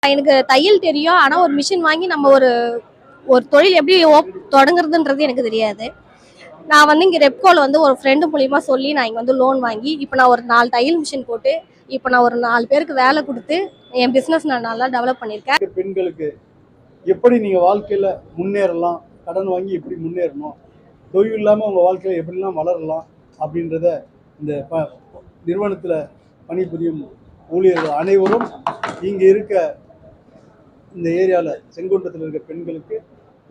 எனக்கு தையல் தெரியும். ஆனா ஒரு மிஷின் வாங்கி நம்ம ஒரு ஒரு தொழில் எப்படி தொடங்குறதுன்றது எனக்கு தெரியாது. நான் வந்து இங்க ரெப்கோல வந்து ஒரு ஃப்ரெண்டு மூலியமா சொல்லி நான் இங்க வந்து லோன் வாங்கி, இப்ப நான் ஒரு 4 தையல் மிஷின் போட்டு, இப்ப நான் ஒரு 4 பேருக்கு வேலை குடுத்து, என் பிசினஸ் நான் நல்லா டெவலப் பண்ணியிருக்கேன். பெண்களுக்கு எப்படி நீங்க வாழ்க்கையில முன்னேறலாம், கடன் வாங்கி எப்படி முன்னேறணும், தொழில் இல்லாம உங்க வாழ்க்கையில எப்படிலாம் வளரலாம் அப்படின்றத இந்த நிறுவனத்துல பணிபுரியும் ஊழியர்கள் அனைவரும் இங்க இருக்க இந்த ஏரியாவில் செங்குன்றத்தில் இருக்க பெண்களுக்கு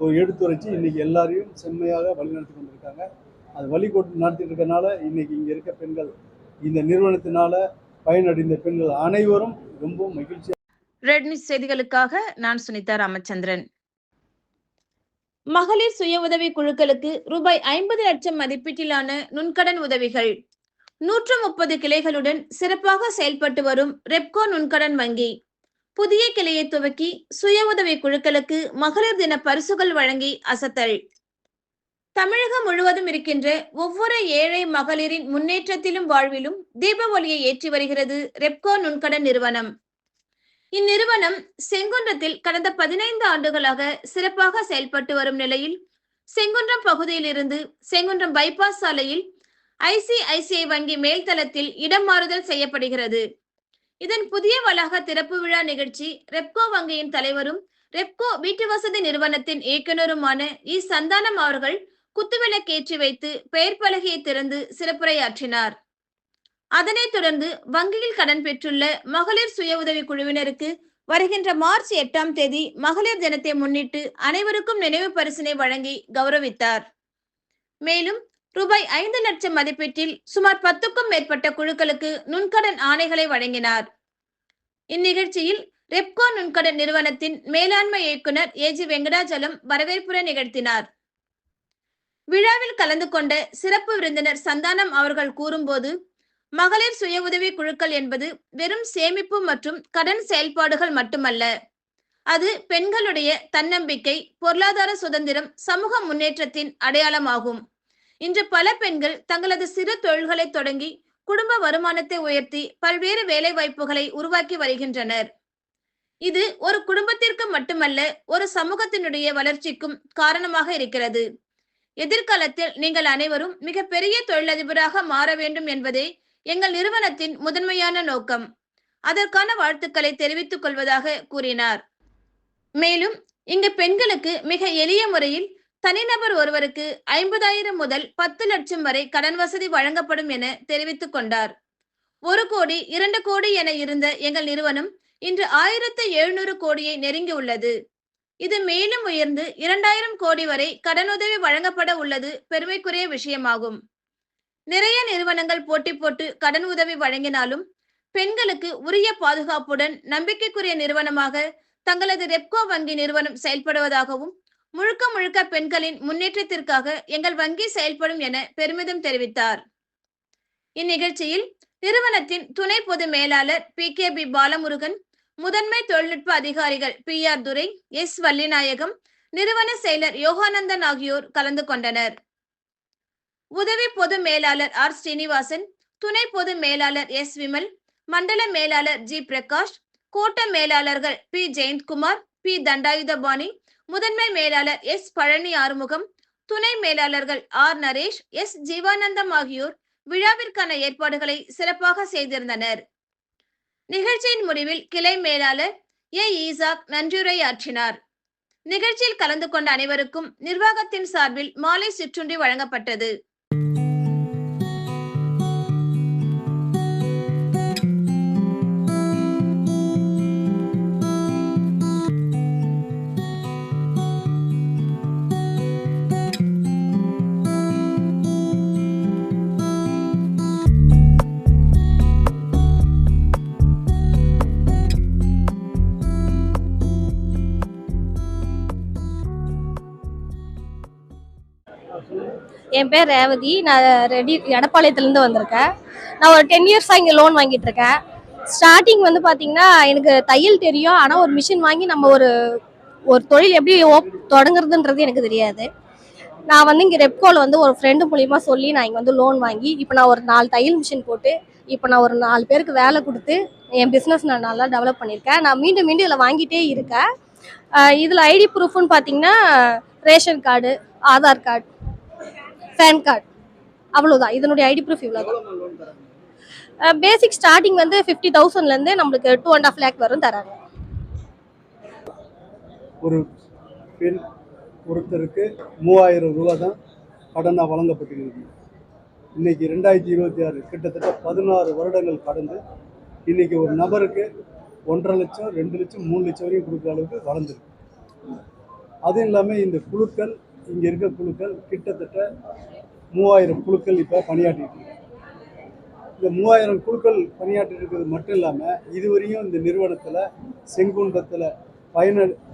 ஒரு எடுத்துரைச்சி இன்னைக்கு எல்லாரையும் செம்மையாக வழிநடத்தி கொண்டிருக்காங்க. அது வழிகோட்டு நடத்திட்டு இருக்கனால இன்னைக்கு இங்க இருக்க பெண்கள் இந்த நிறுவனத்தினால பயனடைந்த பெண்கள் அனைவரும் ரொம்ப மகிழ்ச்சியா. ரெட் நியூஸ் செய்திகளுக்காக நான் சுனிதா ராமச்சந்திரன். மகளிர் சுய உதவி குழுக்களுக்கு ரூபாய் 50 லட்சம் மதிப்பீட்டிலான நுண்கடன் உதவிகள். 130 கிளைகளுடன் சிறப்பாக செயல்பட்டு வரும் ரெப்கோ நுண்கடன் வங்கி புதிய கிளையை துவக்கி சுய உதவி குழுக்களுக்கு மகளிர் தின பரிசுகள் வழங்கி அசத்தல். தமிழகம் முழுவதும் இருக்கின்ற ஒவ்வொரு ஏழை மகளிரின் முன்னேற்றத்திலும் வாழ்விலும் தீப ஒளியை ஏற்றி வருகிறது ரெப்கோ நுண்கடன் நிறுவனம். இந்நிறுவனம் செங்குன்றத்தில் கடந்த 15 ஆண்டுகளாக சிறப்பாக செயல்பட்டு வரும் நிலையில் செங்குன்றம் பகுதியில் இருந்து செங்குன்றம் பைபாஸ் சாலையில் ICICI வங்கி மேல்தளத்தில் இடம் மாறுதல் செய்யப்படுகிறது. இதன் புதிய வளாக திறப்பு விழா நிகழ்ச்சி ரெப்கோ வங்கியின் தலைவரும் ரெப்கோ வீட்டு வசதி நிறுவனத்தின் இயக்குநருமான சந்தானம் அவர்கள் குத்துவிளக்கேற்றி வைத்து பெயர் பலகையை திறந்து சிறப்புரையாற்றினார். அதனைத் தொடர்ந்து வங்கியில் கடன் பெற்றுள்ள மகளிர் சுய உதவி குழுவினருக்கு வருகின்ற மார்ச் 8ஆம் தேதி மகளிர் தினத்தை முன்னிட்டு அனைவருக்கும் நினைவு பரிசினை வழங்கி கௌரவித்தார். மேலும் ரூபாய் 5 லட்சம் மதிப்பீட்டில் சுமார் 10க்கும் மேற்பட்ட குழுக்களுக்கு நுண்கடன் ஆணைகளை வழங்கினார். இந்நிகழ்ச்சியில் ரெப்கோ நுண்கடன் நிறுவனத்தின் மேலாண்மை இயக்குனர் AG வெங்கடாச்சலம் வரவேற்புரை நிகழ்த்தினார். விழாவில் கலந்து கொண்ட சிறப்பு விருந்தினர் சந்தானம் அவர்கள் கூறும்போது, மகளிர் சுய உதவி குழுக்கள் என்பது வெறும் சேமிப்பு மற்றும் கடன் செயல்பாடுகள் மட்டுமல்ல, அது பெண்களுடைய தன்னம்பிக்கை, பொருளாதார சுதந்திரம், சமூக முன்னேற்றத்தின் அடையாளமாகும். இன்று பல பெண்கள் தங்களது சிறு தொழில்களை தொடங்கி குடும்ப வருமானத்தை உயர்த்தி பல்வேறு வேலை வாய்ப்புகளை உருவாக்கி வருகின்றனர். இது ஒரு குடும்பத்திற்கு மட்டுமல்ல, ஒரு சமூகத்தினுடைய வளர்ச்சிக்கும் காரணமாக இருக்கிறது. எதிர்காலத்தில் நீங்கள் அனைவரும் மிகப்பெரிய தொழிலதிபராக மாற வேண்டும் என்பதே எங்கள் நிறுவனத்தின் முதன்மையான நோக்கம். அதற்கான வாழ்த்துக்களை தெரிவித்துக் கொள்வதாக கூறினார். மேலும் இங்கு பெண்களுக்கு மிக எளிய முறையில் தனிநபர் ஒருவருக்கு 50,000 முதல் 10 லட்சம் வரை கடன் வசதி வழங்கப்படும் என தெரிவித்துக் கொண்டார். 1 கோடி 2 கோடி என இருந்த எங்கள் நிறுவனம் இன்று 1700 கோடியை நெருங்கி உள்ளது. இது மேலும் உயர்ந்து 2000 கோடி வரை கடனுதவி வழங்கப்பட உள்ளது பெருமைக்குரிய விஷயமாகும். நிறைய நிறுவனங்கள் போட்டி போட்டு கடன் உதவி வழங்கினாலும் பெண்களுக்கு உரிய பாதுகாப்புடன் நம்பிக்கைக்குரிய நிறுவனமாக தங்களது ரெப்கோ வங்கி நிறுவனம் செயல்படுவதாகவும், முழுக்க முழுக்க பெண்களின் முன்னேற்றத்திற்காக எங்கள் வங்கி செயல்படும் என பெருமிதம் தெரிவித்தார். இந்நிகழ்ச்சியில் நிறுவனத்தின் துணை பொது மேலாளர் PKB பாலமுருகன், முதன்மை தொழில்நுட்ப அதிகாரிகள் PR துரை, S வள்ளிநாயகம், நிறுவன செயலர் யோகானந்தன் ஆகியோர் கலந்து கொண்டனர். உதவி பொது மேலாளர் R ஸ்ரீனிவாசன், துணை பொது மேலாளர் S விமல், மண்டல மேலாளர் G பிரகாஷ், கோட்ட மேலாளர்கள் P ஜெயந்த்குமார், P தண்டாயுதபாணி, முதன்மை மேலாளர் S பழனி ஆறுமுகம், துணை மேலாளர்கள் R நரேஷ், S ஜீவானந்தம் ஆகியோர் விழாவிற்கான ஏற்பாடுகளை சிறப்பாக செய்திருந்தனர். நிகழ்ச்சியின் முடிவில் கிளை மேலாளர் A ஈசாக் நன்றியுரையாற்றினார். நிகழ்ச்சியில் கலந்து கொண்ட அனைவருக்கும் நிர்வாகத்தின் சார்பில் மாலை சிற்றுண்டி வழங்கப்பட்டது. என் பேர் ரேவதி. நான் எடப்பாளையத்துலேருந்து வந்திருக்கேன். நான் ஒரு 10 இயர்ஸாக இங்கே லோன் வாங்கிட்டு இருக்கேன். ஸ்டார்டிங் வந்து பார்த்தீங்கன்னா எனக்கு தையல் தெரியும். ஆனால் ஒரு மிஷின் வாங்கி நம்ம ஒரு ஒரு தொழில் எப்படி தொடங்குறதுன்றது எனக்கு தெரியாது. நான் வந்து இங்கே ரெப்கோல வந்து ஒரு ஃப்ரெண்டு மூலியமா சொல்லி நான் இங்கே வந்து லோன் வாங்கி இப்போ நான் ஒரு 4 தையல் மிஷின் போட்டு இப்போ நான் ஒரு 4 பேருக்கு வேலை கொடுத்து என் பிஸ்னஸ் நான் நல்லா டெவலப் பண்ணியிருக்கேன். நான் மீண்டும் மீண்டும் இதில் வாங்கிட்டே இருக்கேன். இதில் ஐடி ப்ரூஃப்னு பார்த்தீங்கன்னா ration card, Aadhaar card, PAN card, அவ்வளோதான். இதனுடைய ஐடி ப்ரூஃப் இவ்வளோதான். பேசிக் ஸ்டார்டிங் வந்து 50,000லேருந்து நம்மளுக்கு 2.5 lakh வரும் தராங்க. ஒரு பெண் ஒருத்தருக்கு 3000 ரூபா தான் கடனாக வழங்கப்பட்டிருக்கு. இன்னைக்கு 2026 கிட்டத்தட்ட 16 வருடங்கள் கடந்து இன்னைக்கு ஒரு நபருக்கு 1.5 லட்சம், 2 லட்சம், 3 லட்சம் வரையும் கொடுக்குற அளவுக்கு வளர்ந்துருக்கு. அதுவும் இல்லாமல் இந்த குழுக்கள், இங்கே இருக்க குழுக்கள் கிட்டத்தட்ட 3000 குழுக்கள் இப்போ பணியாற்றிட்டு இருக்கு. இந்த 3000 குழுக்கள் பணியாற்றிட்டு இருக்கிறது மட்டும் இல்லாமல் இதுவரையும் இந்த நிறுவனத்தில் செங்குன்றத்தில்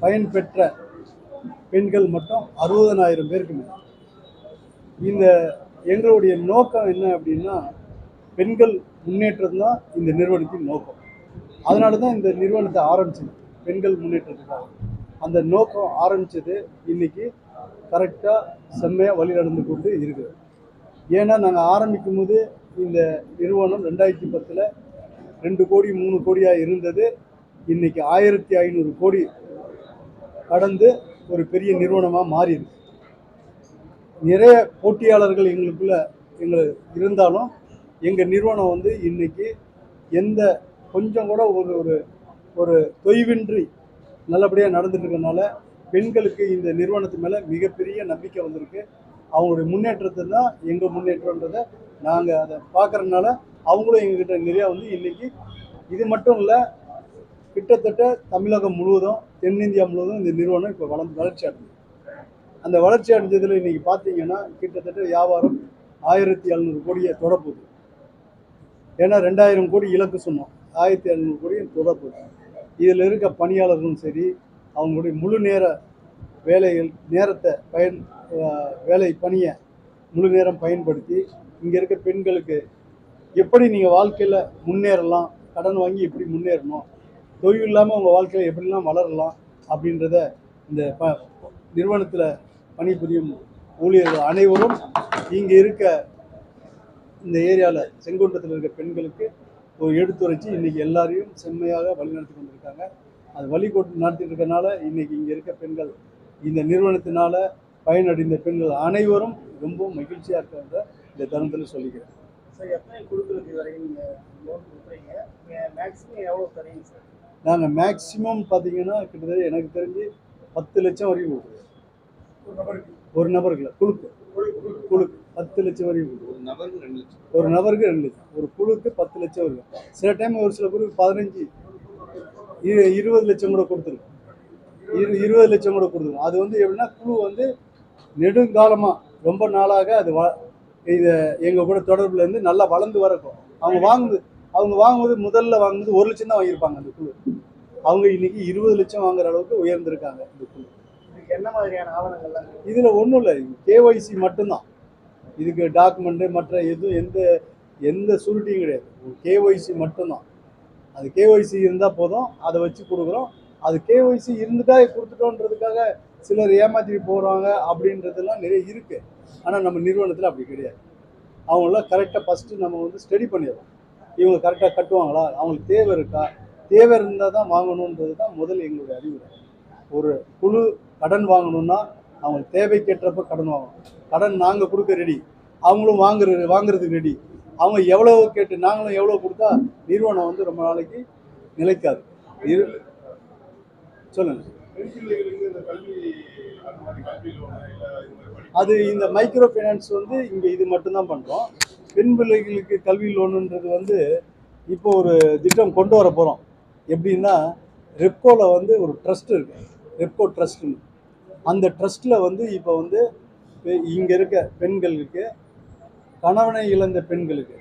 பயன்பெற்ற பெண்கள் மட்டும் 60,000 பேருக்கு மேலே. இந்த எங்களுடைய நோக்கம் என்ன அப்படின்னா, பெண்கள் முன்னேற்றம் தான் இந்த நிறுவனத்தின் நோக்கம். அதனால தான் இந்த நிறுவனத்தை ஆரம்பிச்சது, பெண்கள் முன்னேற்றத்துக்காக. அந்த நோக்கம் ஆரம்பித்தது இன்னைக்கு கரெக்டாக செம்மையாக வழி நடந்து கொண்டு இருக்குது. ஏன்னா நாங்கள் ஆரம்பிக்கும் போது இந்த நிறுவனம் 2010 2 கோடி 3 கோடியாக இருந்தது. இன்னைக்கு 1500 கோடி கடந்து ஒரு பெரிய நிறுவனமாக மாறியிருக்கு. நிறைய போட்டியாளர்கள் எங்களுக்கு இருந்தாலும் எங்கள் நிறுவனம் வந்து இன்னைக்கு எந்த கொஞ்சம் கூட ஒரு தொய்வின்றி நல்லபடியாக நடந்துட்டு இருக்கனால பெண்களுக்கு இந்த நிறுவனத்து மேலே மிகப்பெரிய நம்பிக்கை வந்திருக்கு. அவங்களுடைய முன்னேற்றத்தை தான் எங்கள் முன்னேற்றன்றதை நாங்கள் அதை பார்க்குறதுனால அவங்களும் எங்ககிட்ட நிறையா வந்து இன்னைக்கு இது மட்டும் இல்லை, கிட்டத்தட்ட தமிழகம் முழுவதும், தென்னிந்தியா முழுவதும் இந்த நிறுவனம் இப்போ வளர்ச்சி அடைஞ்சது. அந்த வளர்ச்சி அடைஞ்சதில் இன்னைக்கு பார்த்தீங்கன்னா கிட்டத்தட்ட வியாபாரம் 1700 கோடியை தொடப்போகுது. ஏன்னா 2000 கோடி இலக்கு சொன்னோம், 1700 கோடியை தொடப்போகுது. இதில் இருக்க பணியாளர்களும் சரி, அவங்களுடைய முழு நேர வேலைகள் நேரத்தை வேலை பணியை முழு நேரம் பயன்படுத்தி இங்கே இருக்க பெண்களுக்கு எப்படி நீங்கள் வாழ்க்கையில் முன்னேறலாம், கடன் வாங்கி எப்படி முன்னேறணும், தொழில் இல்லாமல் உங்கள் வாழ்க்கையில் எப்படிலாம் வளரலாம் அப்படின்றத இந்த நிறுவனத்தில் பணிபுரியும் ஊழியர்கள் அனைவரும் இங்கே இருக்க இந்த ஏரியாவில் செங்குன்றத்தில் இருக்க பெண்களுக்கு ஒரு எடுத்துரைச்சி இன்றைக்கி எல்லாரையும் செம்மையாக வழிநடத்தி கொண்டிருக்காங்க. அது நடத்திட்டு இருக்கனால இன்றைக்கி இங்கே இருக்க பெண்கள், இந்த நிறுவனத்தினால பயனடைந்த பெண்கள் அனைவரும் ரொம்ப மகிழ்ச்சியாக இருக்கிறத இந்த தருணத்தில் சொல்லிக்கிறேன். சார், எத்தனை குழுக்களுக்கு வரைக்கும் நீங்கள் லோன் கொடுக்குறீங்க? மேக்ஸிமம் எவ்வளோ தரீங்க சார்? நாங்கள் மேக்ஸிமம் பார்த்தீங்கன்னா கிட்டத்தட்ட எனக்கு தெரிஞ்சு 10 லட்சம் வரைக்கும் கொடுக்குறோம். ஒரு நபருக்கு இல்லை, குழுக்கு 10 லட்சம் வரைக்கும் கொடுக்குறோம். ஒரு நபருக்கு 2 லட்சம், ஒரு குழுக்கு 10 லட்சம் வரைக்கும். சில டைம் ஒரு சில குழுக்கு 15, 20 லட்சம் கூட கொடுத்துருக்கோம். 20 லட்சம் கூட கொடுத்துருக்கோம். அது வந்து எப்படின்னா, குழு வந்து நெடுங்காலமாக ரொம்ப நாளாக அது இதை எங்கள் கூட தொடர்பில் இருந்து நல்லா வளர்ந்து வரக்கும். அவங்க வாங்கும்போது முதல்ல வாங்கும்போது 1 லட்சம் தான் வாங்கியிருப்பாங்க அந்த குழு. அவங்க இன்னைக்கு 20 லட்சம் வாங்குற அளவுக்கு உயர்ந்திருக்காங்க இந்த குழு. என்ன மாதிரியான ஆவணங்கள்லாம்? இதில் ஒன்றும் இல்லை, கேஒய்சி மட்டும்தான். இதுக்கு டாக்குமெண்ட்டு மற்ற எதுவும் எந்த சூரிட்டியும் கிடையாது. கேஒய்சி மட்டும்தான். அது கேஒய்சி இருந்தால் போதும், அதை வச்சு கொடுக்குறோம். அது கேஒய்சி இருந்துட்டா கொடுத்துட்டோன்றதுக்காக சிலர் ஏமாற்றி போகிறாங்க அப்படின்றதெல்லாம் நிறைய இருக்குது. ஆனால் நம்ம நிறுவனத்தில் அப்படி கிடையாது. அவங்களாம் கரெக்டாக ஃபஸ்ட்டு நம்ம வந்து ஸ்டடி பண்ணிடுறோம். இவங்க கரெக்டாக கட்டுவாங்களா, அவங்களுக்கு தேவை இருக்கா, தேவை இருந்தால் தான் வாங்கணுன்றது தான் முதல் எங்களுடைய அறிவுரை. ஒரு குழு கடன் வாங்கணும்னா அவங்களுக்கு தேவைக்கேற்றப்ப கடன் வாங்கணும். கடன் நாங்கள் கொடுக்க ரெடி, அவங்களும் வாங்குறதுக்கு ரெடி. அவங்க எவ்வளோ கேட்டு நாங்களும் எவ்வளோ கொடுத்தா நிறுவனம் வந்து ரொம்ப நாளைக்கு நிலைக்காது. சொல்லுங்க. அது இந்த மைக்ரோ ஃபைனான்ஸ் வந்து இங்கே இது மட்டும்தான் பண்ணுறோம். பெண் பிள்ளைகளுக்கு கல்வி லோனுன்றது வந்து இப்போ ஒரு திட்டம் கொண்டு வர போகிறோம். எப்படின்னா, ரெப்கோவில் வந்து ஒரு ட்ரஸ்ட் இருக்குது, ரெப்கோ ட்ரஸ்ட்டுன்னு. அந்த ட்ரஸ்ட்டில் வந்து இப்போ வந்து இங்கே இருக்க பெண்களுக்கு, கணவனை இழந்த பெண்களுக்கு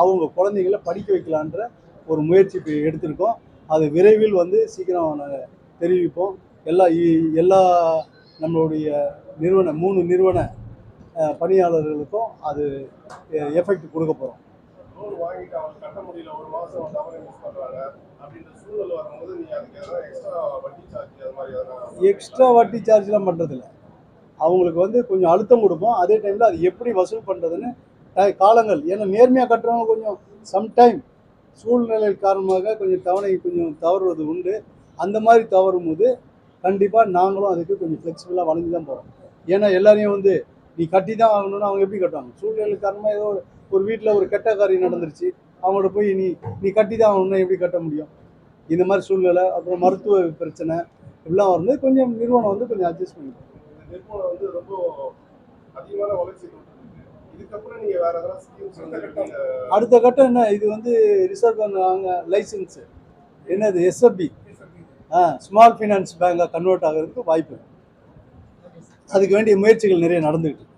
அவங்க குழந்தைகளை படிக்க வைக்கலான்ற ஒரு முயற்சி இப்போ எடுத்திருக்கோம். அது விரைவில் வந்து சீக்கிரம் நாங்கள் தெரிவிப்போம். எல்லா நம்மளுடைய 3 நிறுவன பணியாளர்களுக்கும் அது எஃபெக்ட் கொடுக்க போகிறோம். லோன் வாங்கிட்டு அவங்க கட்ட முடியல, ஒரு மாதம் வந்து அவங்க யூஸ் பண்ணுறாங்க அப்படின்ற சூழல் வரும்போது நீங்கள் அதுக்கு எதாவது எக்ஸ்ட்ரா வட்டி சார்ஜ் அது மாதிரி எதனா? எக்ஸ்ட்ரா வட்டி சார்ஜ்லாம் பண்ணுறதில்ல. அவங்களுக்கு வந்து கொஞ்சம் அழுத்தம் கொடுப்போம். அதே டைமில் அது எப்படி வசூல் பண்ணுறதுன்னு காலங்கள். ஏன்னா நேர்மையாக கட்டுறவங்க கொஞ்சம் சம்டைம் சூழ்நிலை காரணமாக கொஞ்சம் தவணை கொஞ்சம் தவறுவது உண்டு. அந்த மாதிரி தவறும் போது கண்டிப்பாக நாங்களும் அதுக்கு கொஞ்சம் ஃப்ளெக்சிபிளாக வளைஞ்சு தான் போகிறோம். ஏன்னா எல்லாரையும் வந்து நீ கட்டி தான் ஆகணும்னு அவங்க எப்படி கட்டுவாங்க? சூழ்நிலை காரணமாக ஏதோ ஒரு வீட்டில் ஒரு கெட்ட காரியம் நடந்துருச்சு, அவங்கள்ட்ட போய் நீ கட்டி தான் ஆகணும்னா எப்படி கட்ட முடியும்? இந்த மாதிரி சூழ்நிலை, அப்புறம் மருத்துவ பிரச்சனை இப்படிலாம் வந்து கொஞ்சம் நிறுவனம் வந்து கொஞ்சம் அட்ஜஸ்ட் பண்ணிக்கும். இந்த நிறுவனம் வந்து ரொம்ப அதிகமான வளர்ச்சி கொண்டிருக்கு. இதுக்கப்புறம் நீங்க வேற ஏதாவது ஸ்கீம்ஸ் வந்து அடுத்த கட்டம் என்ன, இது வந்து ரிசர்வ் பண்ணாங்க லைசன்ஸு என்னது எஸ்எஃப்பி ஸ்மால் ஃபைனான்ஸ் பேங்காக கன்வெர்ட் ஆகிறதுக்கு வாய்ப்பு. அதுக்கு வேண்டிய முயற்சிகள் நிறைய நடந்துகிட்டு இருக்கு.